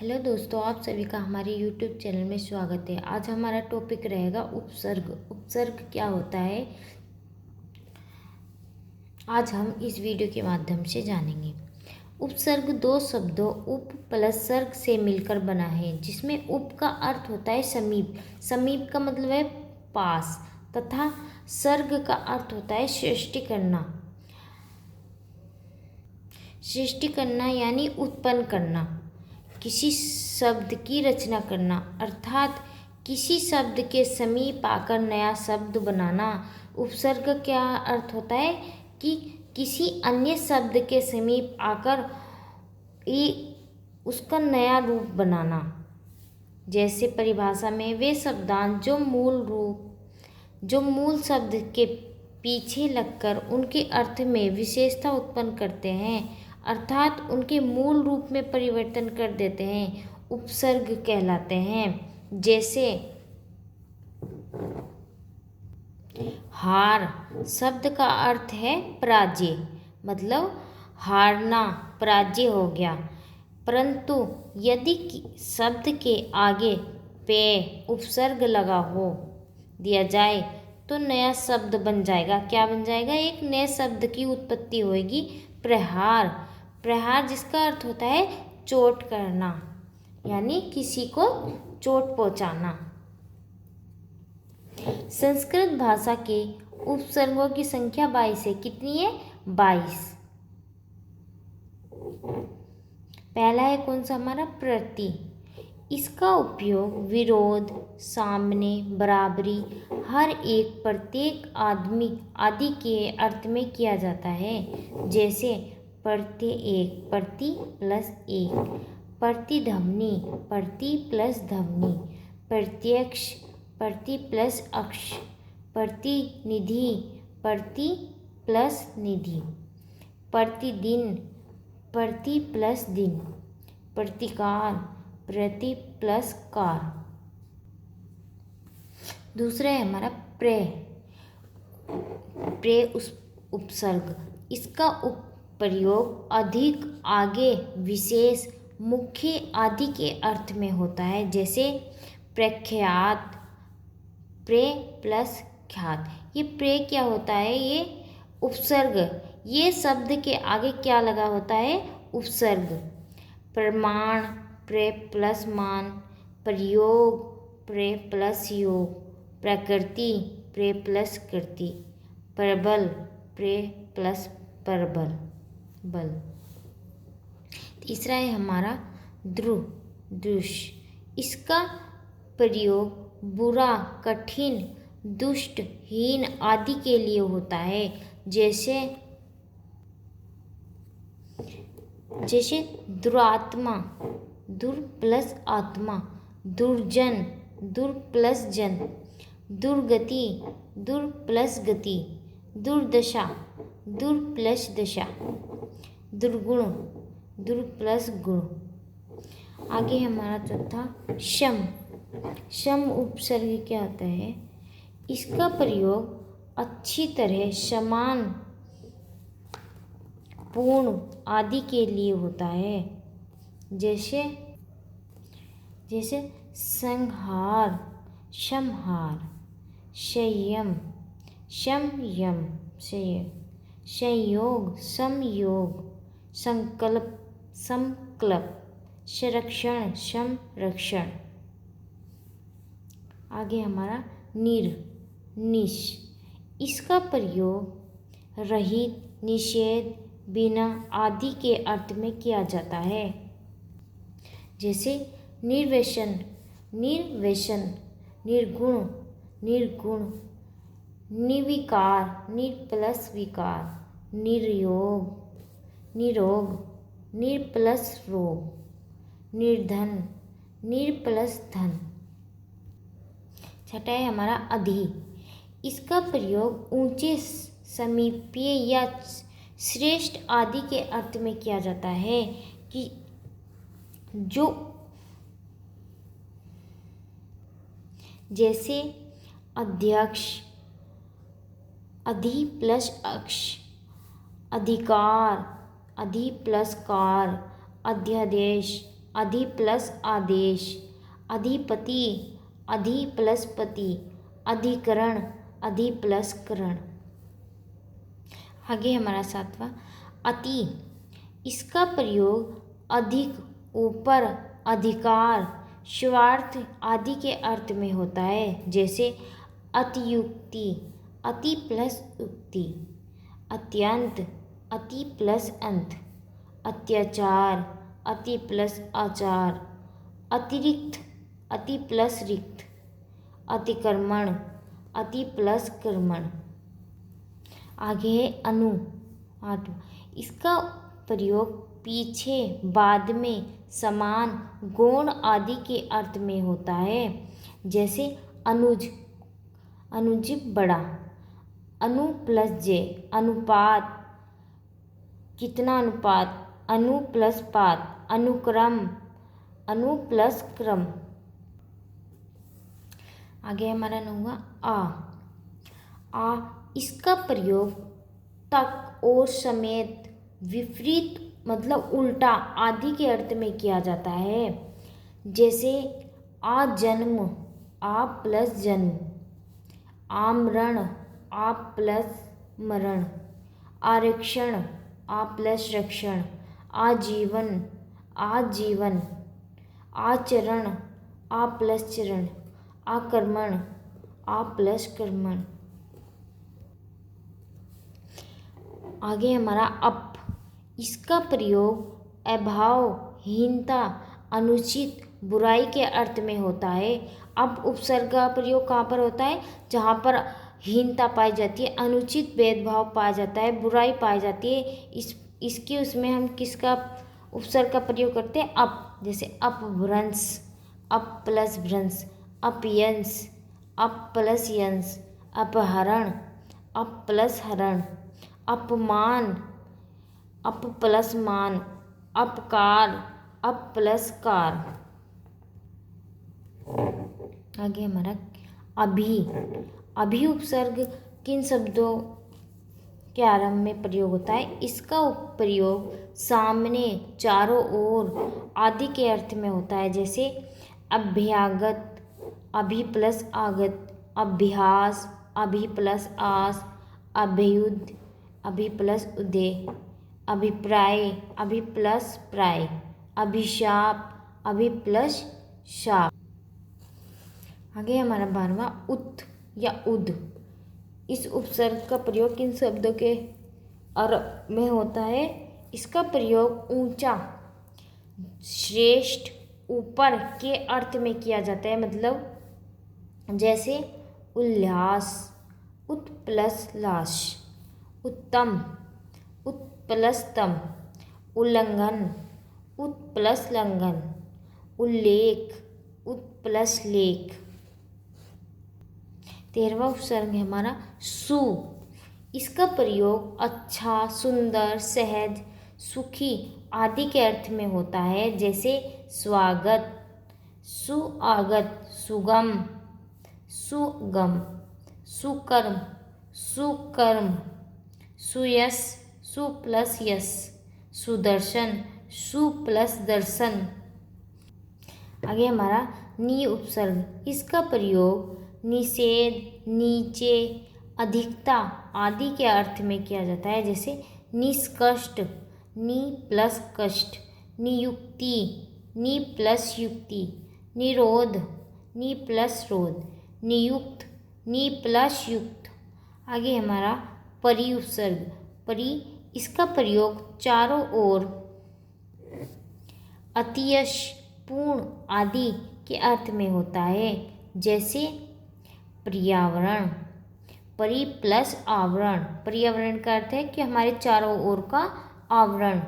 Hello दोस्तों, आप सभी का हमारे यूट्यूब चैनल में स्वागत है। आज हमारा टॉपिक रहेगा उपसर्ग। उपसर्ग क्या होता है, आज हम इस वीडियो के माध्यम से जानेंगे। उपसर्ग दो शब्दों उप प्लस सर्ग से मिलकर बना है, जिसमें उप का अर्थ होता है समीप। समीप का मतलब है पास, तथा सर्ग का अर्थ होता है सृष्टि करना। सृष्टि करना यानी उत्पन्न करना, किसी शब्द की रचना करना, अर्थात किसी शब्द के समीप आकर नया शब्द बनाना। उपसर्ग का क्या अर्थ होता है कि किसी अन्य शब्द के समीप आकर उसका नया रूप बनाना। जैसे परिभाषा में वे शब्दांश जो मूल शब्द के पीछे लगकर उनके अर्थ में विशेषता उत्पन्न करते हैं, अर्थात उनके मूल रूप में परिवर्तन कर देते हैं, उपसर्ग कहलाते हैं। जैसे हार शब्द का अर्थ है पराजय, मतलब हारना, पराजय हो गया। परंतु यदि शब्द के आगे पे उपसर्ग लगा हो दिया जाए तो नया शब्द बन जाएगा। क्या बन जाएगा? एक नए शब्द की उत्पत्ति होगी, प्रहार। प्रहार जिसका अर्थ होता है चोट करना, यानी किसी को चोट पहुंचाना। संस्कृत भाषा के उपसर्गों की संख्या 22 है। कितनी है? 22। पहला है कौन सा हमारा? प्रति। इसका उपयोग विरोध, सामने, बराबरी, हर एक, प्रत्येक, आदमी आदि के अर्थ में किया जाता है। जैसे प्रति एक, प्रति प्लस एक, प्रतिध्वनि, प्रति प्लस ध्वनि, प्रत्यक्ष, प्रति प्लस अक्ष, प्रतिनिधि, प्रति प्लस निधि, प्रतिदिन, प्रति प्लस दिन, प्रतिकार, प्रति प्लस कार। दूसरा है हमारा उपसर्ग। इसका प्रयोग अधिक, आगे, विशेष, मुख्य आदि के अर्थ में होता है। जैसे प्रख्यात, प्रे प्लस ख्यात। ये प्रे क्या होता है? ये उपसर्ग। ये शब्द के आगे क्या लगा होता है? उपसर्ग। प्रमाण, प्रे प्लस मान, प्रयोग, प्रे प्लस योग, प्रकृति, प्रे प्लस कृति, प्रबल, प्रे प्लस प्रबल, बल। तीसरा है हमारा दृश्य। इसका प्रयोग बुरा, कठिन, दुष्ट, हीन आदि के लिए होता है। जैसे दुरात्मा, दुर प्लस आत्मा, दुर्जन, दुर प्लस जन, दुर्गति, दुर प्लस गति, दुर्दशा, दुर प्लस दशा, दुर्गुण, दुर प्लस गुण। आगे हमारा चौथा शम। शम उपसर्ग क्या होता है? इसका प्रयोग अच्छी तरह, समान, पूर्ण आदि के लिए होता है। जैसे संहार, संहार, संयम, संयम, संयोग, संयोग, संकल्प, संकल्प, संरक्षण, संरक्षण। आगे हमारा निश। इसका प्रयोग रहित, निषेध, बिना आदि के अर्थ में किया जाता है। जैसे निर्व्यसन, निर्व्यसन, निर्गुण, निर्गुण, निर्विकार, निर्प्लस विकार, निर्योग, निरोग, निर्प्लस रोग, निर्धन, निर्प्लस धन। छठा है हमारा अधि। इसका प्रयोग ऊंचे, समीपीय या श्रेष्ठ आदि के अर्थ में किया जाता है कि जो, जैसे अध्यक्ष, अधि प्लस अक्ष, अधिकार, अधि प्लस कार, अध्यादेश, अधि प्लस आदेश, अधिपति, अधि प्लस पति, अधिकरण, अधि प्लस करण। आगे हमारा 7वां अति। इसका प्रयोग अधिक, ऊपर, अधिकार, स्वार्थ आदि के अर्थ में होता है। जैसे अतियुक्ति, अति प्लस युक्ति, अत्यंत, अति प्लस अंत, अत्याचार, अति प्लस आचार, अतिरिक्त, अति प्लस रिक्त, अतिक्रमण, अति प्लस कर्मण। आगे है अनु। 8वां इसका प्रयोग पीछे, बाद में, समान, गौण आदि के अर्थ में होता है। जैसे अनुज, अनुज बड़ा, अनु प्लस जे, अनुपात, कितना अनुपात, अनु प्लस पात, अनुक्रम, अनु प्लस क्रम। आगे हमारा 9वां आ। इसका प्रयोग तक और समेत, विपरीत मतलब उल्टा आदि के अर्थ में किया जाता है। जैसे आ जन्म, आ प्लस जन्म, आमरण, आ प्लस मरण, आरक्षण, आ प्लस रक्षण, आजीवन, आजीवन, आचरण, आ प्लस चरण, आक्रमण, आ प्लस कर्मण। आगे हमारा अप। इसका प्रयोग अभाव, हीनता, अनुचित, बुराई के अर्थ में होता है। अब उपसर्ग का प्रयोग कहाँ पर होता है? जहाँ पर हीनता पाई जाती है, अनुचित भेदभाव पाया जाता है, बुराई पाई जाती है, इसके उसमें हम किसका उपसर्ग का प्रयोग करते हैं? अप। जैसे अपभ्रंश, अप प्लस भ्रंश, अपयंश, अप प्लस यंश, अपहरण, अप प्लस हरण, अपमान, अप प्लस मान, अपकार, अप प्लस कार। आगे हमारा अभी। अभी उपसर्ग किन शब्दों के आरंभ में प्रयोग होता है? इसका प्रयोग सामने, चारों ओर आदि के अर्थ में होता है। जैसे अभ्यागत, अभि प्लस आगत, अभ्यास, अभि प्लस आस, अभ्युदय, अभि प्लस उदय, अभिप्राय, अभि प्लस प्राय, अभिशाप, अभि प्लस शाप। आगे हमारा 12वां उत या उद। इस उपसर्ग का प्रयोग किन शब्दों के अर्थ में होता है? इसका प्रयोग ऊंचा, श्रेष्ठ, ऊपर के अर्थ में किया जाता है। मतलब जैसे उल्लास, उत प्लस लाश, उत्तम, उत प्लस तम, उल्लंघन, उत प्लस लंघन, उल्लेख, उत प्लस लेख। 13वां उपसर्ग है हमारा सु। इसका प्रयोग अच्छा, सुंदर, सहज, सुखी आदि के अर्थ में होता है। जैसे स्वागत, सुआगत, सुगम, सुगम, सुकर्म, सुकर्म, सुयश, सु प्लस यश, सुदर्शन, सु प्लस दर्शन। आगे हमारा नि उपसर्ग। इसका प्रयोग निषेध, नीचे, अधिकता आदि के अर्थ में किया जाता है। जैसे निष्कष्ट, नि प्लस कष्ट, नियुक्ति, नि प्लस युक्ति, निरोध, नि प्लस रोध, नियुक्त, नि प्लस युक्त। आगे हमारा परि उपसर्ग। परि, इसका प्रयोग चारों ओर, अतियश, पूर्ण आदि के अर्थ में होता है। जैसे पर्यावरण, परि प्लस आवरण, पर्यावरण का अर्थ है कि हमारे चारों ओर का आवरण।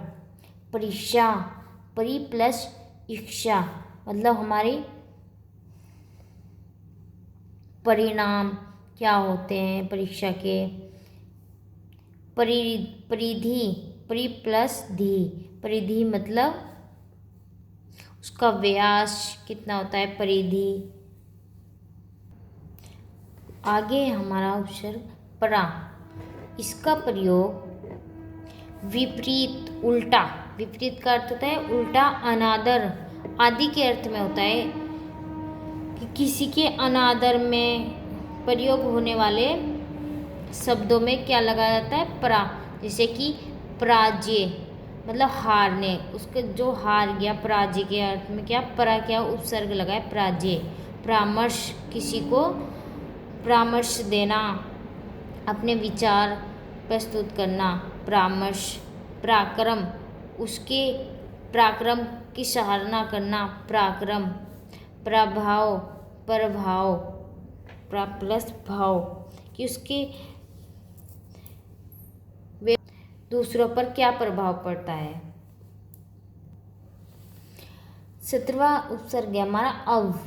परीक्षा, परि प्लस इच्छा, मतलब हमारी परिणाम क्या होते हैं परीक्षा के। परिधि, परि प्लस धी, परिधि मतलब उसका व्यास कितना होता है, परिधि। आगे हमारा उपसर्ग परा। इसका प्रयोग विपरीत, उल्टा, विपरीत का अर्थ होता है उल्टा, अनादर, आदि के अर्थ में होता है कि किसी के अनादर में प्रयोग होने वाले शब्दों में क्या लगाया जाता है? प्रा। जैसे कि पराजय मतलब हारने, उसके जो हार गया, पराजय के अर्थ में क्या परा क्या उपसर्ग लगाए पराजय। परामर्श किसी को परामर्श देना, अपने विचार प्रस्तुत करना, परामर्श। पराक्रम उसके पराक्रम की सराहना करना, पराक्रम। प्रभाव प्रभाव प्लस भाव कि उसके दूसरों पर क्या प्रभाव पड़ता है। 17वां उपसर्ग है हमारा अव।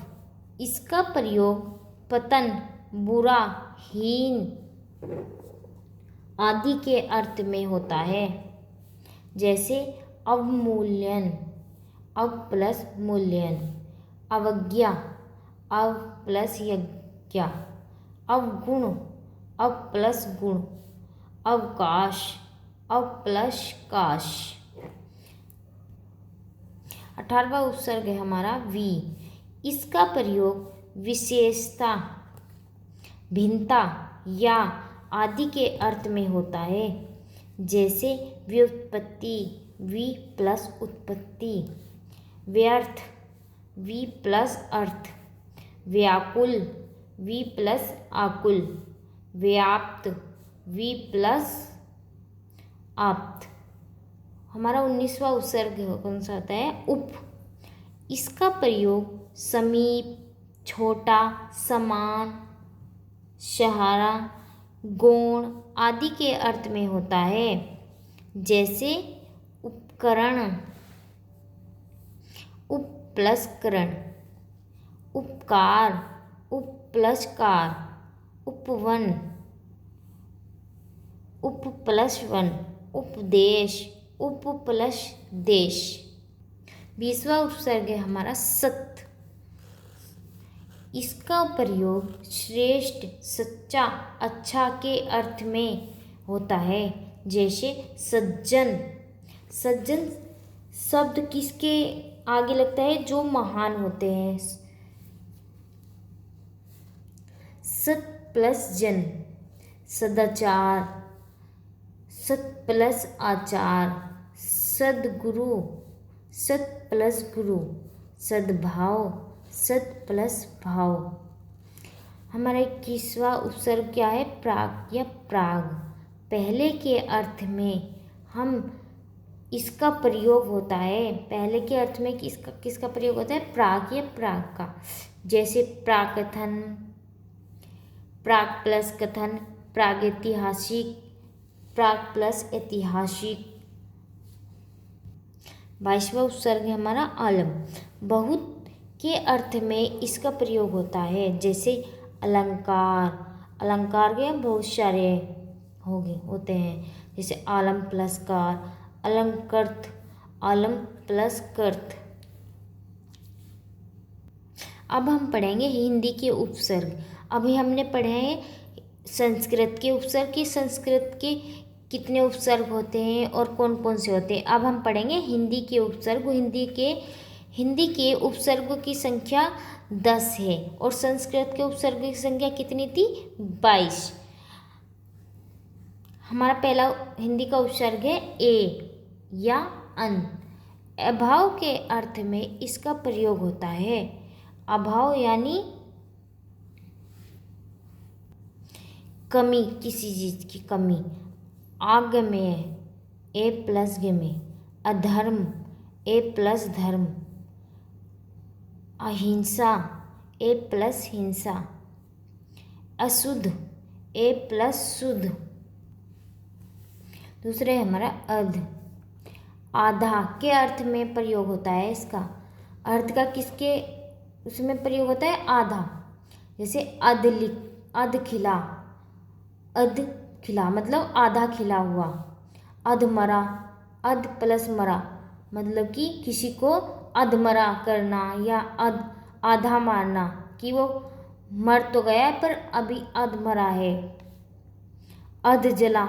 इसका प्रयोग पतन, बुरा, हीन आदि के अर्थ में होता है। जैसे अवमूल्यन, अव प्लस मूल्यन। अवज्ञा, अव प्लस यज्ञा। अवगुण, अव प्लस गुण। अवकाश, अव प्लस काश। 18वां उपसर्ग है हमारा वी। इसका प्रयोग विशेषता, भिन्नता या आदि के अर्थ में होता है। जैसे व्युत्पत्ति, वी प्लस उत्पत्ति। व्यर्थ, वी प्लस अर्थ। व्याकुल, वी प्लस आकुल। व्याप्त, वी प्लस आप्त। हमारा 19वां उपसर्ग कौन सा आता है? उप। इसका प्रयोग समीप, छोटा, समान, सहारा, गौण आदि के अर्थ में होता है। जैसे उपकरण, उप प्लस करण। उपकार, उप प्लस कार। उपवन, उप प्लस वन। उपदेश, उप प्लस देश। 20वां उपसर्ग है हमारा सत। इसका प्रयोग श्रेष्ठ, सच्चा, अच्छा के अर्थ में होता है। जैसे सज्जन। सज्जन शब्द किसके आगे लगता है? जो महान होते हैं। सत प्लस जन। सदाचार, सत प्लस आचार। सद्गुरु, सत प्लस गुरु। सद्भाव, सत प्लस भाव। हमारा 21वां उपसर्ग क्या है? प्राक या प्राग। पहले के अर्थ में हम इसका प्रयोग होता है। पहले के अर्थ में किसका प्रयोग होता है? प्राग या प्राग का। जैसे प्राकथन, प्राग प्लस कथन। प्रागैतिहासिक, प्राग प्लस ऐतिहासिक। 22वां उपसर्ग है हमारा आलम। बहुत के अर्थ में इसका प्रयोग होता है। जैसे अलंकार। अलंकार के बहुत सारे होते हैं। जैसे आलम प्लस कार, अलंकृत, आलम प्लस कर्त। अब हम पढ़ेंगे हिंदी के उपसर्ग। अभी हमने पढ़े हैं संस्कृत के उपसर्ग की, संस्कृत के कितने उपसर्ग होते हैं और कौन कौन से होते हैं। अब हम पढ़ेंगे हिंदी के उपसर्ग। हिंदी के उपसर्गों की संख्या 10 है और संस्कृत के उपसर्ग की संख्या कितनी थी? 22। हमारा पहला हिंदी का उपसर्ग है ए या अन। अभाव के अर्थ में इसका प्रयोग होता है। अभाव यानी कमी, किसी चीज की कमी। आगम्य, ए प्लस गम्य। अधर्म, ए प्लस धर्म। अहिंसा, ए प्लस हिंसा। अशुद्ध, ए प्लस शुद्ध। दूसरे है हमारा अर्ध। आधा के अर्थ में प्रयोग होता है इसका। अर्ध का किसके उसमें प्रयोग होता है? आधा। जैसे अध खिला, अध खिला मतलब आधा खिला हुआ। अधमरा, अध प्लस मरा मतलब कि किसी को अधमरा करना या आधा मारना, कि वो मर तो गया पर अभी अधमरा है। अध जला,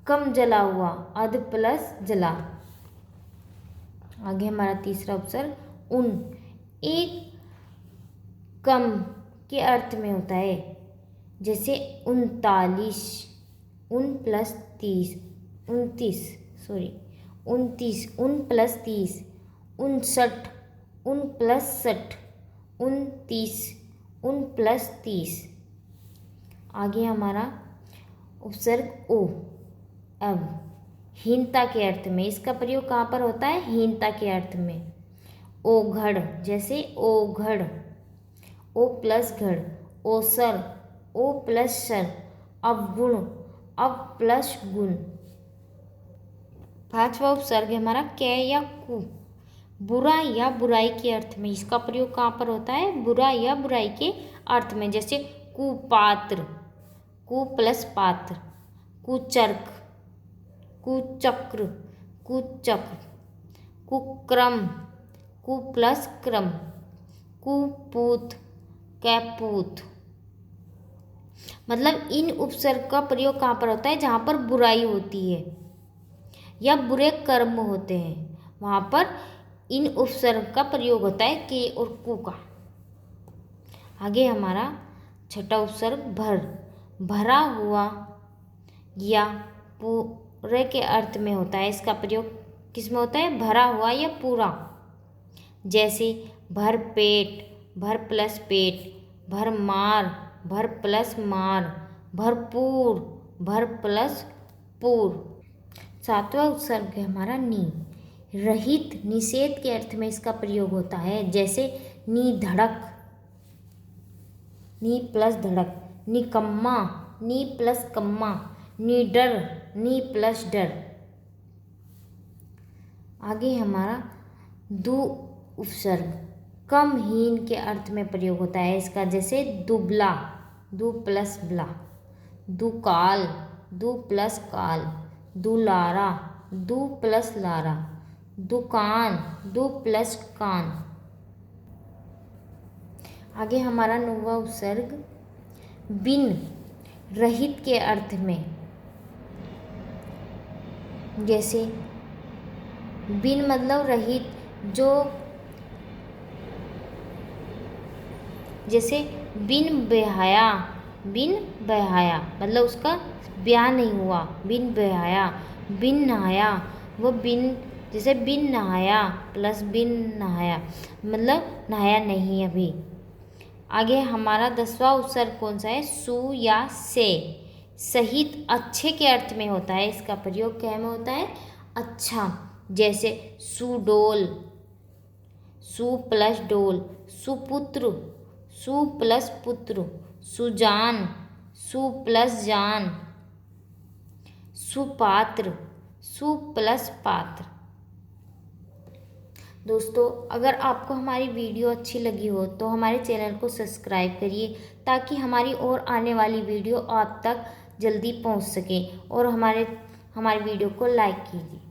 कम जला हुआ, अध प्लस जला। आगे हमारा तीसरा उपसर्ग उन एक कम के अर्थ में होता है, जैसे 39, उन प्लस 30, 29 सॉरी 29, उन प्लस 30, 59, उन प्लस 60, 29, उन प्लस 30। आगे हमारा उपसर्ग ओ। अब हीनता के अर्थ में, इसका प्रयोग कहाँ पर होता है? हीनता के अर्थ में। ओघड़, जैसे ओघड़, ओ प्लस घड़, ओसर, ओ प्लस सर, अवगुण, अव प्लस गुण। पांचवा उपसर्ग है हमारा कै या कु, बुरा या बुराई के अर्थ में। इसका प्रयोग कहाँ पर होता है? बुरा या बुराई के अर्थ में, जैसे कुपात्र, कु प्लस पात्र, कुचर्क, कुचक्र, कुचक्र, कुक्रम, कु प्लस क्रम, कुपूत, कैपूत। मतलब इन उपसर्ग का प्रयोग कहाँ पर होता है? जहाँ पर बुराई होती है या बुरे कर्म होते हैं, वहाँ पर इन उपसर्ग का प्रयोग होता है के और कु का। आगे हमारा छठा उपसर्ग भर, भरा हुआ या पूरे के अर्थ में होता है। इसका प्रयोग किस में होता है? भरा हुआ या पूरा, जैसे भर पेट, भर प्लस पेट, भर मार, भर प्लस मार, भरपूर, भर प्लस पूर। सातवां उपसर्ग है हमारा नी, रहित, निषेध के अर्थ में इसका प्रयोग होता है, जैसे नी धड़क, नी प्लस धड़क, निकम्मा, नी प्लस कम्मा, निडर, नी प्लस डर। आगे हमारा दु उपसर्ग कम हीन के अर्थ में प्रयोग होता है इसका, जैसे दुबला, दु प्लस ब्ला, दुकाल, दु प्लस काल, दुलारा, दु प्लस लारा, दुकान, दु प्लस कान। आगे हमारा नौवां उपसर्ग बिन, रहित के अर्थ में, जैसे बिन मतलब रहित, जो जैसे बिन ब्याया, बिन ब्याया मतलब उसका ब्याह नहीं हुआ, बिन ब्याया, बिन नहाया, वो बिन, जैसे बिन नहाया प्लस बिन नहाया मतलब नहाया नहीं अभी। आगे हमारा 10वां उपसर्ग कौन सा है? सु या से, सहित, अच्छे के अर्थ में होता है। इसका प्रयोग क्या में होता है? अच्छा, जैसे सुडोल, सु प्लस डोल, सुपुत्र, सु प्लस पुत्र, सुजान, सु प्लस जान, सुपात्र, सु प्लस पात्र। दोस्तों, अगर आपको हमारी वीडियो अच्छी लगी हो तो हमारे चैनल को सब्सक्राइब करिए, ताकि हमारी और आने वाली वीडियो आप तक जल्दी पहुंच सके, और हमारी वीडियो को लाइक कीजिए।